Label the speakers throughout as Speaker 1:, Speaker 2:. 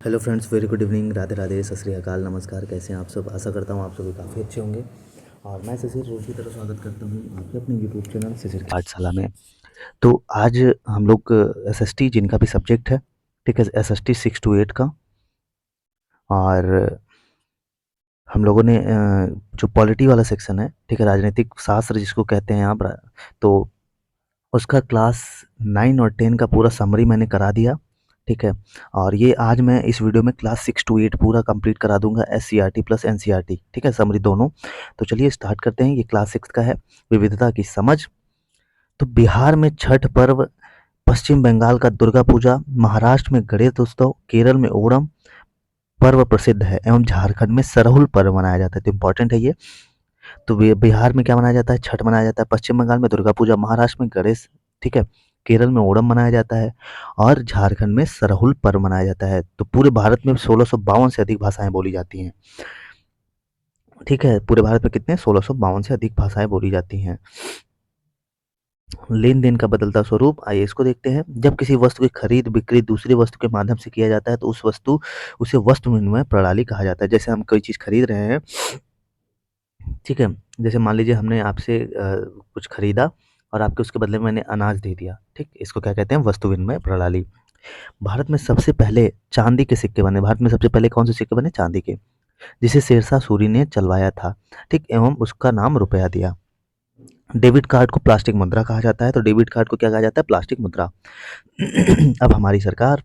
Speaker 1: Hello friends, very good evening, Radhe Radhe, सत श्री अकाल, नमस्कार। कैसे हैं आप सब? आशा करता हूँ आप सभी काफ़ी अच्छे होंगे। और मैं शिशिर रोज की तरह स्वागत करता हूँ आपके अपने यूट्यूब चैनल शिशिर की पाठशाला में। तो आज हम लोग एसएसटी जिनका भी सब्जेक्ट है, ठीक है, एसएसटी 6 to 8 का। और हम लोगों ने जो पॉलिटी वाला सेक्शन है, ठीक है, राजनीतिक शास्त्र जिसको कहते हैं आप, तो उसका क्लास 9 और 10 का पूरा समरी मैंने करा दिया, ठीक है। और ये आज मैं इस वीडियो में क्लास 6 to 8 पूरा कंप्लीट करा दूंगा, एससीईआरटी प्लस एनसीईआरटी, ठीक है, समरी दोनों। तो चलिए स्टार्ट करते हैं। ये क्लास 6 का है, विविधता की समझ। तो बिहार में छठ पर्व, पश्चिम बंगाल का दुर्गा पूजा, महाराष्ट्र में गणेश उत्सव, केरल में ओणम पर्व प्रसिद्ध है एवं झारखंड में सरहुल पर्व मनाया जाता है। तो इंपॉर्टेंट है ये। तो बिहार में क्या मनाया जाता है? छठ मनाया जाता है। पश्चिम बंगाल में दुर्गा पूजा, महाराष्ट्र में गणेश, ठीक है, केरल में ओणम मनाया जाता है और झारखंड में सरहुल पर्व मनाया जाता है। तो पूरे भारत में 1652 से अधिक भाषाएं बोली जाती हैं, ठीक है। पूरे भारत में कितने? 1652 से अधिक भाषाएं बोली जाती हैं। लेन देन का बदलता स्वरूप, आइए इसको देखते हैं। जब किसी वस्तु की खरीद बिक्री दूसरी वस्तु के माध्यम से किया जाता है तो उसे वस्तु विनिमय प्रणाली कहा जाता है। जैसे हम कोई चीज खरीद रहे हैं, ठीक है, जैसे मान लीजिए हमने आपसे कुछ खरीदा और आपके उसके बदले में मैंने अनाज दे दिया, ठीक, इसको क्या कहते हैं? वस्तु विनिमय प्रणाली। भारत में सबसे पहले चांदी के सिक्के बने। भारत में सबसे पहले कौन से सिक्के बने? चांदी के, जिसे शेरशाह सूरी ने चलवाया था, ठीक, एवं उसका नाम रुपया दिया। डेबिट कार्ड को प्लास्टिक मुद्रा कहा जाता है। तो डेबिट कार्ड को क्या कहा जाता है? प्लास्टिक मुद्रा। अब हमारी सरकार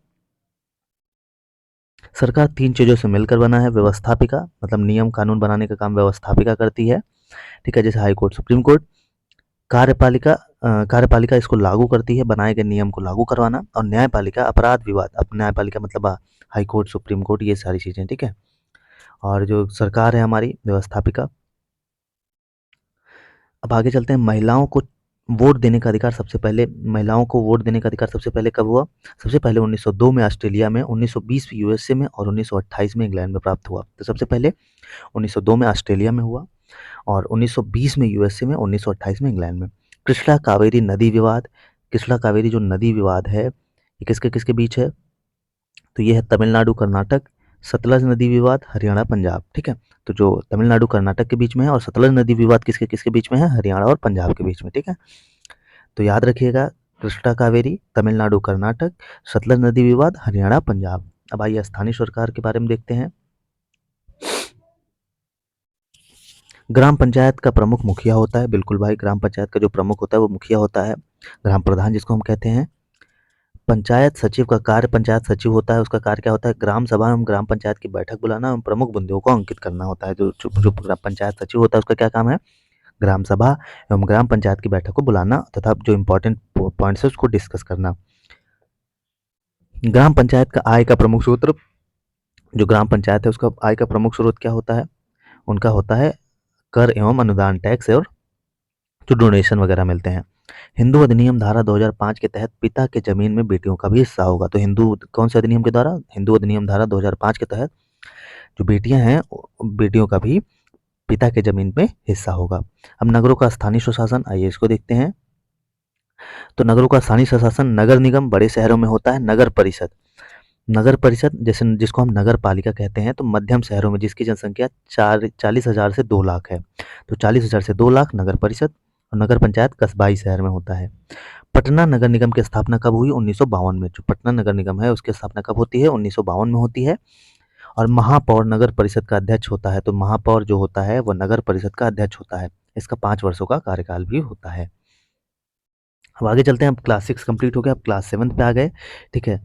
Speaker 1: सरकार 3 चीजों से मिलकर बना है। व्यवस्थापिका, मतलब नियम कानून बनाने का काम व्यवस्थापिका करती है, ठीक है, जैसे हाई कोर्ट, सुप्रीम कोर्ट। कार्यपालिका इसको लागू करती है, बनाए गए नियम को लागू करवाना। और न्यायपालिका अपराध विवाद, अब न्यायपालिका मतलब हाई कोर्ट, सुप्रीम कोर्ट, ये सारी चीजें, ठीक है। और जो सरकार है हमारी व्यवस्थापिका। अब आगे चलते हैं। महिलाओं को वोट देने का अधिकार सबसे पहले कब हुआ? सबसे पहले 1902 में ऑस्ट्रेलिया में, 1920 में यूएसए में और 1928 में इंग्लैंड में प्राप्त हुआ। तो सबसे पहले 1902 में ऑस्ट्रेलिया में हुआ और 1920 में यूएसए में, 1928 में इंग्लैंड में। कृष्णा कावेरी नदी विवाद। कृष्णा कावेरी जो नदी विवाद है, ये किसके किसके बीच है? तो ये है तमिलनाडु कर्नाटक। सतलज नदी विवाद हरियाणा पंजाब, ठीक है। तो जो तमिलनाडु कर्नाटक के बीच में है, और सतलज नदी विवाद किसके किसके बीच में है? हरियाणा और पंजाब के बीच में, ठीक है। तो याद रखिएगा, कृष्णा कावेरी, तमिलनाडु कर्नाटक, सतलज नदी विवाद हरियाणा पंजाब। अब आइए स्थानीय सरकार के बारे में देखते हैं। ग्राम पंचायत का प्रमुख मुखिया होता है। बिल्कुल भाई, ग्राम पंचायत का जो प्रमुख होता है वो मुखिया होता है, ग्राम प्रधान जिसको हम कहते हैं। पंचायत सचिव का कार्य, पंचायत सचिव होता है, उसका कार्य क्या होता है? ग्राम सभा एवं ग्राम पंचायत की बैठक बुलाना एवं प्रमुख बिंदुओं को अंकित करना होता है। जो पंचायत सचिव होता है उसका क्या काम है? ग्राम सभा एवं ग्राम पंचायत की बैठक को बुलाना तथा जो इंपॉर्टेंट पॉइंट्स है उसको डिस्कस करना। ग्राम पंचायत का आय का प्रमुख स्रोत, जो ग्राम पंचायत है उसका आय का प्रमुख स्रोत क्या होता है? उनका होता है कर एवं अनुदान, टैक्स, और जो डोनेशन वगैरह मिलते हैं। हिंदू अधिनियम धारा 2005 के तहत पिता के जमीन में बेटियों का भी हिस्सा होगा। तो हिंदू कौन से अधिनियम के द्वारा? हिंदू अधिनियम धारा 2005 के तहत जो बेटियां हैं, बेटियों का भी पिता के जमीन में हिस्सा होगा। अब नगरों का स्थानीय स्वशासन, आइए इसको देखते हैं। तो नगरों का स्थानीय स्वशासन, नगर निगम बड़े शहरों में होता है, नगर परिषद, नगर परिषद जैसे जिसको हम नगर पालिका कहते हैं, तो मध्यम शहरों में जिसकी जनसंख्या 40,000 से 2 लाख है, तो 40,000 से 2 लाख नगर परिषद। और नगर पंचायत कस्बाई शहर में होता है। पटना नगर निगम की स्थापना कब हुई? 1952 में। जो पटना नगर निगम है उसकी स्थापना कब होती है? 1952 में होती है। और महापौर नगर परिषद का अध्यक्ष होता है। तो महापौर जो होता है वो नगर परिषद का अध्यक्ष होता है। इसका 5 वर्षों का कार्यकाल भी होता है। अब आगे चलते हैं। अब क्लास 6 कंप्लीट हो गया, अब क्लास 7 पे आ गए, ठीक है।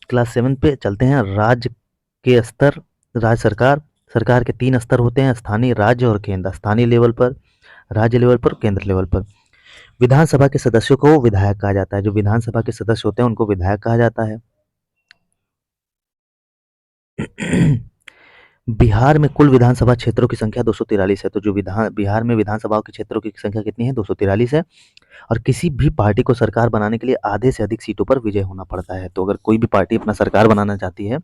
Speaker 1: क्लास 7 पे चलते हैं। राज्य के स्तर, राज्य सरकार, सरकार के 3 स्तर होते हैं, स्थानीय, राज्य और केंद्र। स्थानीय लेवल पर, राज्य लेवल पर, केंद्र लेवल पर। विधानसभा के सदस्यों को विधायक कहा जाता है। जो विधानसभा के सदस्य होते हैं उनको विधायक कहा जाता है। बिहार में कुल विधानसभा क्षेत्रों की संख्या 243 है। तो जो बिहार में विधानसभाओं के क्षेत्रों की संख्या कितनी है? 243 है। और किसी भी पार्टी को सरकार बनाने के लिए आधे से अधिक सीटों पर विजय होना पड़ता है। तो अगर कोई भी पार्टी अपना सरकार बनाना चाहती है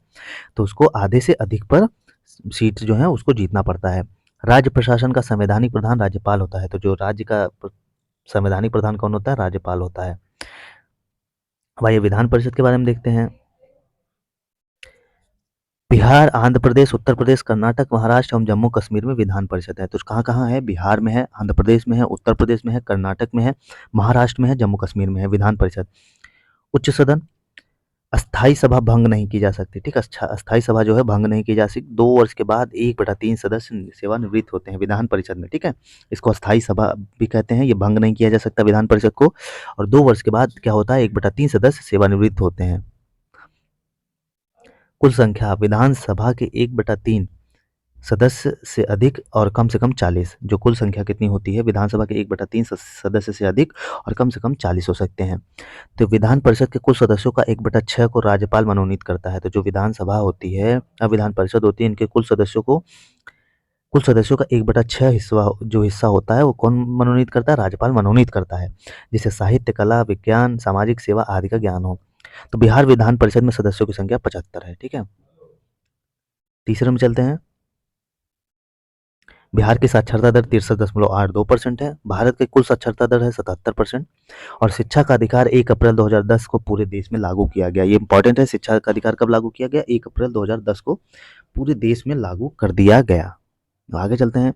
Speaker 1: तो उसको आधे से अधिक पर सीट जो है उसको जीतना पड़ता है। राज्य प्रशासन का संवैधानिक प्रधान राज्यपाल होता है। तो जो राज्य का संवैधानिक प्रधान कौन होता है? राज्यपाल होता है। अब आइए विधान परिषद के बारे में देखते हैं। बिहार, आंध्र प्रदेश, उत्तर प्रदेश, कर्नाटक, महाराष्ट्र एवं जम्मू कश्मीर में विधान परिषद है। तो कहाँ-कहाँ है? बिहार में है, आंध्र प्रदेश में है, उत्तर प्रदेश में है, कर्नाटक में है, महाराष्ट्र में है, जम्मू कश्मीर में है विधान परिषद। उच्च सदन, अस्थाई सभा भंग नहीं की जा सकती, ठीक है? अस्थाई सभा जो है भंग नहीं की जा सकती। 2 वर्ष के बाद 1/3 सदस्य सेवानिवृत्त होते हैं विधान परिषद में, ठीक है? इसको अस्थाई सभा भी कहते हैं, ये भंग नहीं किया जा सकता विधान परिषद को। और 2 वर्ष के बाद क्या होता है? 1/3 सदस्य सेवानिवृत्त होते हैं। कुल संख्या विधानसभा के 1/3 सदस्य से अधिक और कम से कम 40, जो कुल संख्या कितनी होती है? विधानसभा के 1/3 सदस्य से अधिक और कम से कम 40 हो सकते हैं। तो विधान परिषद के कुल सदस्यों का 1/6 को राज्यपाल मनोनीत करता है। तो जो विधानसभा होती है, विधान परिषद होती है, इनके कुल सदस्यों का 1/6 हिस्सा होता है, वो कौन मनोनीत करता है? राज्यपाल मनोनीत करता है, जिसे साहित्य, कला, विज्ञान, सामाजिक सेवा आदि का ज्ञान हो। तो बिहार विधान परिषद में सदस्यों की संख्या 75 है, ठीक है? तीसरे में चलते हैं। बिहार की साक्षरता दर 63.82% है। भारत की कुल साक्षरता दर है 77%। और शिक्षा का अधिकार 1 अप्रैल 2010 को पूरे देश में लागू किया गया। ये इंपॉर्टेंट है, शिक्षा का अधिकार कब लागू किया गया? 1 अप्रैल 2010 को पूरे देश में लागू कर दिया गया। तो आगे चलते हैं।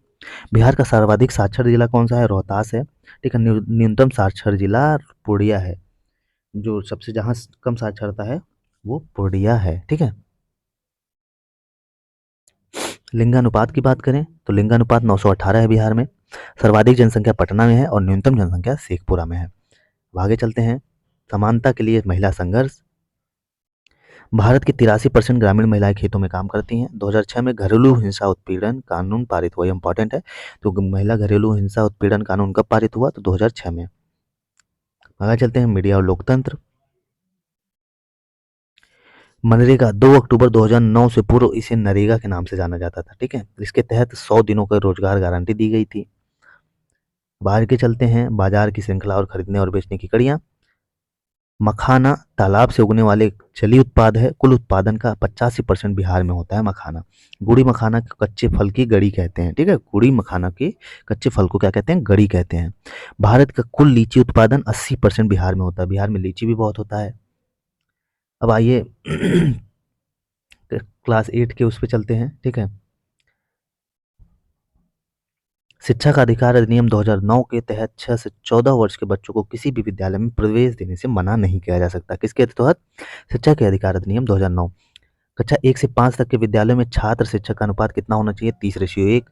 Speaker 1: बिहार का सर्वाधिक साक्षर जिला कौन सा है? रोहतास है, ठीक है। न्यूनतम साक्षर जिला पूर्णिया है। जो सबसे जहाँ कम साक्षरता है वो पूर्णिया है, ठीक है। लिंगानुपात की बात करें तो लिंगानुपात 918 है बिहार में। सर्वाधिक जनसंख्या पटना में है और न्यूनतम जनसंख्या शेखपुरा में है। अब आगे चलते हैं। समानता के लिए महिला संघर्ष। भारत की 83% ग्रामीण महिलाएं खेतों में काम करती हैं। 2006 में घरेलू हिंसा उत्पीड़न कानून पारित हुआ, इंपॉर्टेंट है। तो महिला घरेलू हिंसा उत्पीड़न कानून कब पारित हुआ? तो 2006 में। आगे चलते हैं। मीडिया और लोकतंत्र। मनरेगा 2 अक्टूबर 2009 से पूर्व इसे नरेगा के नाम से जाना जाता था, ठीक है। इसके तहत 100 दिनों का रोजगार गारंटी दी गई थी। बाहर के चलते हैं। बाजार की श्रृंखला और खरीदने और बेचने की कड़ियां। मखाना तालाब से उगने वाले जलीय उत्पाद है। कुल उत्पादन का 85% बिहार में होता है मखाना। गुड़ी मखाना के कच्चे फल की गड़ी कहते हैं, ठीक है। गुड़ी मखाना के कच्चे फल को क्या कहते हैं? गड़ी कहते हैं। भारत का कुल लीची उत्पादन 80% बिहार में होता है। बिहार में लीची भी बहुत होता है। अब आइए क्लास 8 के उस पे चलते हैं, ठीक है। शिक्षा का अधिकार अधिनियम 2009 के तहत 6 से 14 वर्ष के बच्चों को किसी भी विद्यालय में प्रवेश देने से मना नहीं किया जा सकता। किसके तहत? शिक्षा के अधिकार अधिनियम 2009। कक्षा 1 से 5 तक के विद्यालयों में छात्र शिक्षक का अनुपात कितना होना चाहिए? 30:1।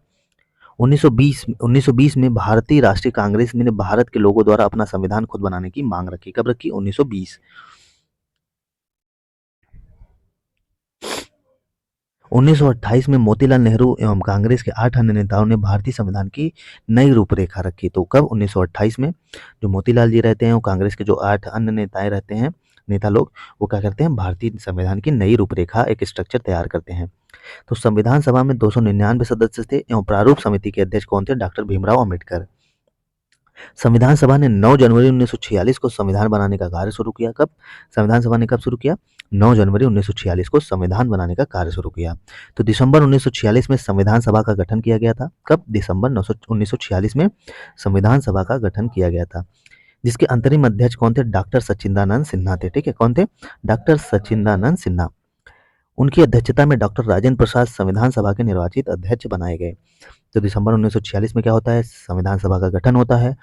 Speaker 1: 1920 में भारतीय राष्ट्रीय कांग्रेस ने भारत के लोगों द्वारा अपना संविधान खुद बनाने की मांग रखी। कब रखी? 1920। 1928 में मोतीलाल नेहरू एवं कांग्रेस के 8 अन्य नेताओं ने भारतीय संविधान की नई रूपरेखा रखी। तो कब? 1928 में। जो मोतीलाल जी रहते हैं और कांग्रेस के जो 8 अन्य नेताएं रहते हैं, नेता लोग, वो क्या करते हैं? भारतीय संविधान की नई रूपरेखा, एक स्ट्रक्चर तैयार करते हैं। तो संविधान सभा में 299 सदस्य थे एवं प्रारूप समिति के अध्यक्ष कौन थे? डॉक्टर भीमराव अम्बेडकर। संविधान सभा ने 9 जनवरी 1946 को संविधान बनाने का कार्य शुरू किया। कब? संविधान सभा ने कब शुरू किया? 9 जनवरी 1946 को संविधान बनाने का कार्य शुरू किया। तो दिसंबर 1946 में संविधान सभा का गठन किया गया था। कब? दिसंबर 1946 में संविधान सभा का गठन किया गया था, जिसके अंतरिम अध्यक्ष कौन थे? डॉक्टर सच्चिदानंद सिन्हा थे, ठीक है। कौन थे? डॉक्टर सच्चिदानंद सिन्हा। उनकी अध्यक्षता में डॉक्टर राजेंद्र प्रसाद संविधान सभा के निर्वाचित अध्यक्ष बनाए गए। तो दिसंबर 1946 में क्या होता है? संविधान सभा का गठन होता है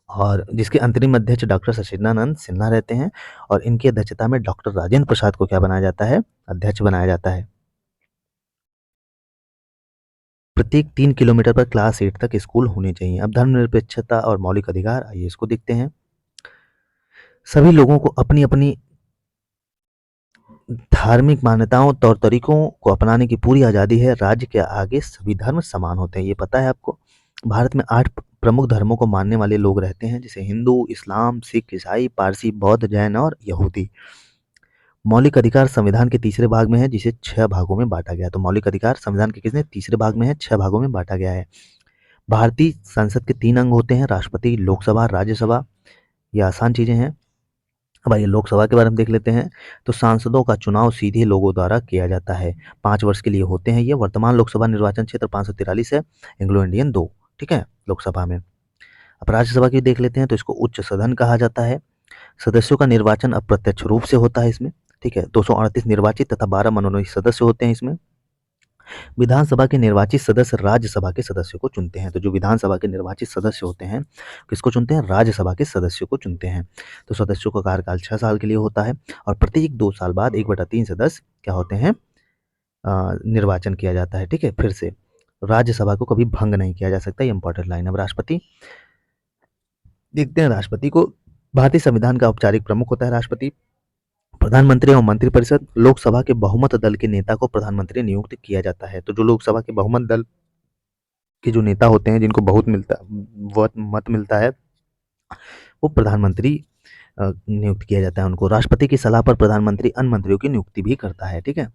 Speaker 1: और जिसके अंतरिम अध्यक्ष डॉक्टर सच्चिदानंद सिन्हा रहते हैं और इनकी अध्यक्षता में डॉक्टर राजेंद्र प्रसाद को क्या बनाया जाता है? अध्यक्ष बनाया जाता है। प्रत्येक 3 किलोमीटर पर क्लास 8 तक स्कूल होने चाहिए। अब धर्मनिरपेक्षता और मौलिक अधिकार, आइए इसको देखते हैं। सभी लोगों को अपनी अपनी धार्मिक मान्यताओं, तौर तरीकों को अपनाने की पूरी आज़ादी है। राज्य के आगे सभी धर्म समान होते हैं, ये पता है आपको। भारत में 8 प्रमुख धर्मों को मानने वाले लोग रहते हैं, जैसे हिंदू, इस्लाम, सिख, ईसाई, पारसी, बौद्ध, जैन और यहूदी। मौलिक अधिकार संविधान के तीसरे भाग में है, जिसे 6 भागों में बांटा गया है। तो मौलिक अधिकार संविधान के किसने? तीसरे भाग में है, 6 भागों में बांटा गया है। भारतीय संसद के 3 अंग होते हैं, राष्ट्रपति, लोकसभा, राज्यसभा। ये आसान चीजें हैं। अब आइए लोकसभा के बारे में देख लेते हैं। तो सांसदों का चुनाव सीधे लोगों द्वारा किया जाता है। 5 वर्ष के लिए होते हैं ये। वर्तमान लोकसभा निर्वाचन क्षेत्र 543 है, एंग्लो इंडियन 2, ठीक है, लोकसभा में। अब राज्यसभा की देख लेते हैं। तो इसको उच्च सदन कहा जाता है। सदस्यों का निर्वाचन अप्रत्यक्ष रूप से होता है इसमें। ठीक है। 238 निर्वाचित तथा 12 मनोनीत सदस्य होते हैं इसमें। विधानसभा के निर्वाचित सदस्य राज्यसभा के सदस्यों को चुनते हैं। तो जो विधानसभा के निर्वाचित सदस्य होते हैं, किसको चुनते हैं? राज्यसभा के सदस्यों को चुनते हैं। तो सदस्यों का कार्यकाल 6 साल के लिए होता है और प्रत्येक 2 साल बाद 1/3 सदस्य क्या होते हैं? निर्वाचन किया जाता है। ठीक है, फिर से राज्यसभा को कभी भंग नहीं किया जा सकता, ये इंपॉर्टेंट लाइन। अब राष्ट्रपति देखते हैं। राष्ट्रपति को भारतीय संविधान का औपचारिक प्रमुख होता है राष्ट्रपति। प्रधानमंत्री एवं मंत्रिपरिषद, लोकसभा के बहुमत दल के नेता को प्रधानमंत्री नियुक्त किया जाता है। तो जो लोकसभा के बहुमत दल के जो नेता होते हैं, जिनको बहुत मत मिलता है, वो प्रधानमंत्री नियुक्त किया जाता है उनको। राष्ट्रपति की सलाह पर प्रधानमंत्री अन्य मंत्रियों की नियुक्ति भी करता है। ठीक है।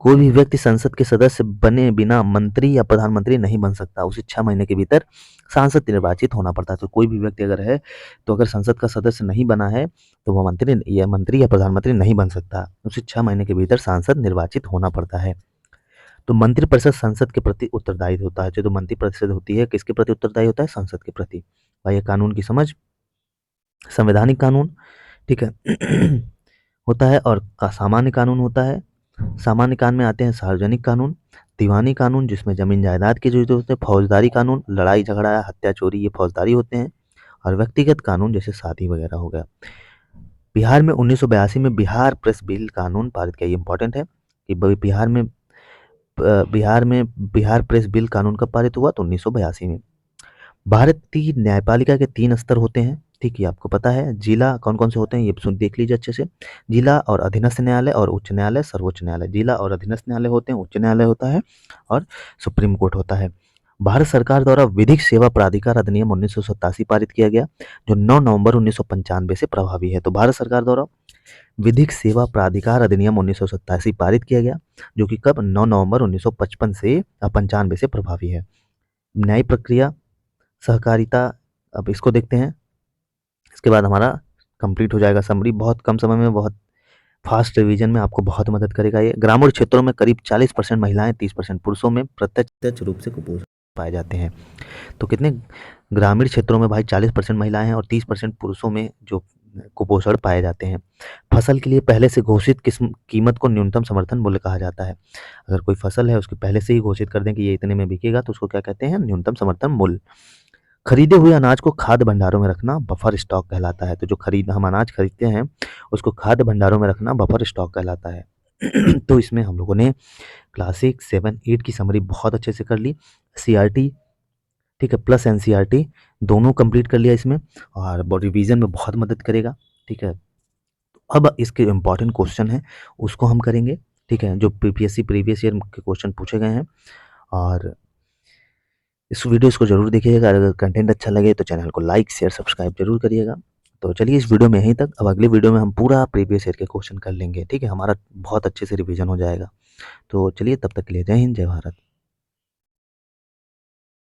Speaker 1: कोई भी व्यक्ति संसद के सदस्य बने बिना मंत्री या प्रधानमंत्री नहीं बन सकता। उसे 6 महीने के भीतर सांसद निर्वाचित होना पड़ता है। तो कोई भी व्यक्ति अगर है, तो अगर संसद का सदस्य नहीं बना है, तो वो मंत्री या प्रधानमंत्री नहीं बन सकता। उसे 6 महीने के भीतर सांसद निर्वाचित होना पड़ता है। तो मंत्रिपरिषद संसद के प्रति उत्तरदायी होता है। जो मंत्रिपरिषद होती है, किसके प्रति उत्तरदायी होता है? संसद के प्रति। भाई ये कानून की समझ, संवैधानिक कानून, ठीक है, होता है और सामान्य कानून होता है। सामान्य कानून में आते हैं सार्वजनिक कानून, दीवानी कानून जिसमें जमीन जायदाद के जो होते हैं, फौजदारी कानून, लड़ाई झगड़ा, हत्या चोरी, ये फौजदारी होते हैं, और व्यक्तिगत कानून जैसे शादी वगैरह हो गया। बिहार में 1982 में बिहार प्रेस बिल कानून पारित किया। ये इंपॉर्टेंट है कि बिहार प्रेस बिल कानून कब पारित हुआ? तो 1982 में। भारतीय न्यायपालिका के 3 स्तर होते हैं। ठीक है, आपको पता है। जिला कौन कौन से होते हैं, ये सुन देख लीजिए अच्छे से। जिला और अधीनस्थ न्यायालय और उच्च न्यायालय, सर्वोच्च न्यायालय। जिला और अधीनस्थ न्यायालय होते हैं, उच्च न्यायालय होता है और सुप्रीम कोर्ट होता है। भारत सरकार द्वारा विधिक सेवा प्राधिकार अधिनियम 1987 पारित किया गया, जो 9 नवंबर 1995 से प्रभावी है। तो भारत सरकार द्वारा विधिक सेवा प्राधिकार अधिनियम 1987 पारित किया गया, जो कि कब? 9 नवंबर 1955 से 95 से प्रभावी है। न्यायिक प्रक्रिया, सहकारिता, अब इसको देखते हैं। इसके बाद हमारा कंप्लीट हो जाएगा समरी। बहुत कम समय में बहुत फास्ट रिवीजन में आपको बहुत मदद करेगा ये। ग्रामीण क्षेत्रों में करीब 40% महिलाएं, 30% पुरुषों में प्रत्यक्ष रूप से कुपोषण पाए जाते हैं। तो कितने ग्रामीण क्षेत्रों में भाई 40% महिलाएं हैं और 30% पुरुषों में जो कुपोषण पाए जाते हैं। फसल के लिए पहले से घोषित किस्म कीमत को न्यूनतम समर्थन मूल्य कहा जाता है। अगर कोई फसल है, उसकी पहले से ही घोषित कर दें कि ये इतने में बिकेगा, तो उसको क्या कहते हैं? न्यूनतम समर्थन मूल्य। खरीदे हुए अनाज को खाद्य भंडारों में रखना बफर स्टॉक कहलाता है। तो जो हम अनाज खरीदते हैं, उसको खाद्य भंडारों में रखना बफर स्टॉक कहलाता है। तो इसमें हम लोगों ने क्लास 6, 7, 8 की समरी बहुत अच्छे से कर ली। सीआरटी, ठीक है, प्लस एनसीईआरटी दोनों कंप्लीट कर लिया इसमें, और रिवीजन में बहुत मदद करेगा। ठीक है, अब इसके इम्पॉर्टेंट क्वेश्चन है, उसको हम करेंगे। ठीक है, जो पीपीएससी प्रीवियस ईयर के क्वेश्चन पूछे गए हैं। और इस वीडियोस को जरूर देखिएगा। अगर कंटेंट अच्छा लगे तो चैनल को लाइक, शेयर, सब्सक्राइब जरूर करिएगा। तो चलिए इस वीडियो में यहीं तक। अब अगले वीडियो में हम पूरा प्रीवियस ईयर के क्वेश्चन कर लेंगे। ठीक है, हमारा बहुत अच्छे से रिवीजन हो जाएगा। तो चलिए तब तक के लिए जय हिंद, जय भारत।